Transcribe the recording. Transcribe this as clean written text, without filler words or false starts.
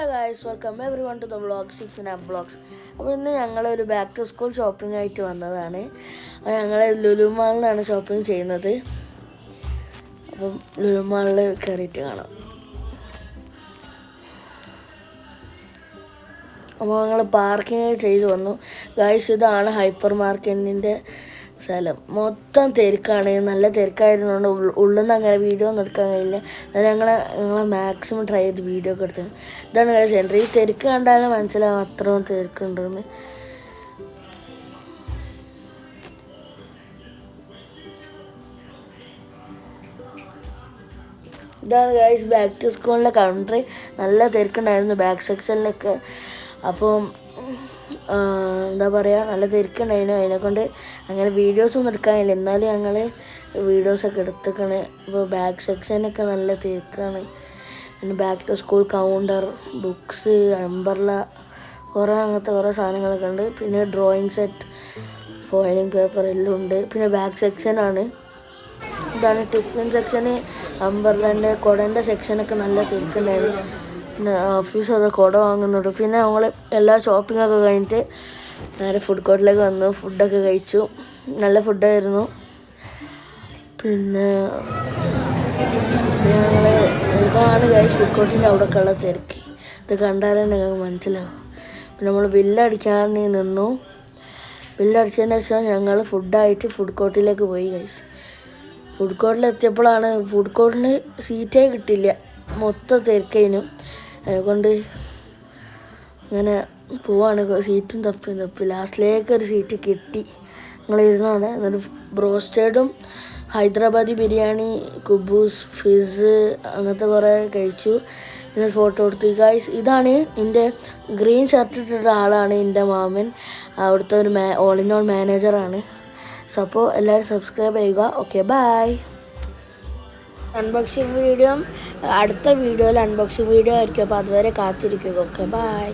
Guys, welcome every one two the vlog six vlogs. അപ്പോൾ ഇന്ന് ഞങ്ങളൊരു ബാക്ക് ടു സ്കൂൾ ഷോപ്പിംഗ് ആയിട്ട് വന്നതാണ്. അപ്പോൾ ഞങ്ങൾ ലുലു മാളിലാണ് ഷോപ്പിംഗ് ചെയ്യുന്നത്. അപ്പം ലുലു മാളിൽ കയറിയിട്ട് കാണാം. അപ്പോൾ ഞങ്ങൾ പാർക്കിംഗ് ചെയ്ത് വന്നു. ഗൈസ്, ഇതാണ് ഹൈപ്പർ മാർക്കറ്റിൻ്റെ സ്ഥലം. മൊത്തം തിരക്കാണ്, നല്ല തിരക്കായിരുന്നുകൊണ്ട് ഉള്ളിൽ നിന്ന് അങ്ങനെ വീഡിയോ ഒന്നും എടുക്കാൻ കഴിയില്ല. അത് ഞങ്ങളെ മാക്സിമം ട്രൈ ചെയ്ത് വീഡിയോ ഒക്കെ എടുത്തത്. ഇതാണ് ഗൈസ് എൻട്രി. ഈ തിരക്ക് കണ്ടാലും മനസ്സിലാവും അത്രയും തിരക്കുണ്ടെന്ന്. ഇതാണ് ഗൈസ് ബാക്ക് ടു സ്കൂളിൻ്റെ കൗണ്ടർ. നല്ല തിരക്കുണ്ടായിരുന്നു ബാക്ക് സെക്ഷനിലൊക്കെ. അപ്പം എന്താ പറയുക, നല്ല തിരക്കുണ്ടായിരുന്നു. അതിനെക്കൊണ്ട് അങ്ങനെ വീഡിയോസൊന്നും എടുക്കാനില്ല. എന്നാലും ഞങ്ങൾ വീഡിയോസൊക്കെ എടുത്തേക്കാണ്. അപ്പോൾ ബാക്ക് സെക്ഷനൊക്കെ നല്ല തിരക്കാണ്. പിന്നെ back to school counter, books, umbrella, അങ്ങനത്തെ കുറേ സാധനങ്ങളൊക്കെ ഉണ്ട്. പിന്നെ ഡ്രോയിങ് സെറ്റ്, ഫോയിലിംഗ് പേപ്പർ എല്ലാം ഉണ്ട്. പിന്നെ ബാക്ക് സെക്ഷനാണ്. ഇതാണ് ടിഫിൻ സെക്ഷന്. അംബ്രല്ലേൻ്റെ കുടേൻ്റെ സെക്ഷനൊക്കെ നല്ല തിരക്കുണ്ടായിരുന്നു. പിന്നെ ഓഫീസ് അത് കുട വാങ്ങുന്നുണ്ട്. പിന്നെ ഞങ്ങൾ എല്ലാ ഷോപ്പിങ്ങൊക്കെ കഴിഞ്ഞിട്ട് നേരെ ഫുഡ് കോർട്ടിലേക്ക് വന്നു. ഫുഡൊക്കെ കഴിച്ചു. നല്ല ഫുഡായിരുന്നു. പിന്നെ ഞങ്ങൾ ഇതാണ് ഗൈസ് ഫുഡ് കോർട്ടിൻ്റെ അവിടെയൊക്കെ ഉള്ള തിരക്ക്. ഇത് കണ്ടാലേ നിങ്ങൾക്ക് മനസ്സിലാവും. പിന്നെ നമ്മൾ ബില്ലടിക്കാൻ നിന്നു. ബില്ലടിച്ചതിന് ശേഷം ഞങ്ങൾ ഫുഡായിട്ട് ഫുഡ് കോർട്ടിലേക്ക് പോയി ഗൈസ്. ഫുഡ് കോർട്ടിലെത്തിയപ്പോഴാണ് ഫുഡ് കോർട്ടിന് സീറ്റേ കിട്ടില്ല, മൊത്തം തിരക്കതിനും. അതുകൊണ്ട് ഇങ്ങനെ പോവാണ്. സീറ്റും തപ്പി ലാസ്റ്റിലേക്ക് ഒരു സീറ്റ് കിട്ടി. ഞങ്ങളിരുന്നാണ്. എന്നിട്ട് ബ്രോസ്റ്റേഡും ഹൈദരാബാദി ബിരിയാണി, കുബൂസ്, ഫിസ് അങ്ങനത്തെ കുറേ കഴിച്ചു. പിന്നെ ഫോട്ടോ എടുത്തു. ഗൈസ്, ഇതാണ് എൻ്റെ ഗ്രീൻ ഷർട്ട് ഇട്ടിട്ട ആളാണ് എൻ്റെ മാമൻ. അവിടുത്തെ ഒരു ഓൾ ഇൻ ഓൾ മാനേജറാണ്. സോ അപ്പോൾ എല്ലാവരും സബ്സ്ക്രൈബ് ചെയ്യുക. Okay, by. അൺബോക്സിങ് വീഡിയോ അടുത്ത വീഡിയോയിൽ അൺബോക്സിങ് വീഡിയോ ആയിരിക്കും. അപ്പോൾ അതുവരെ കാത്തിരിക്കുക. Okay, by.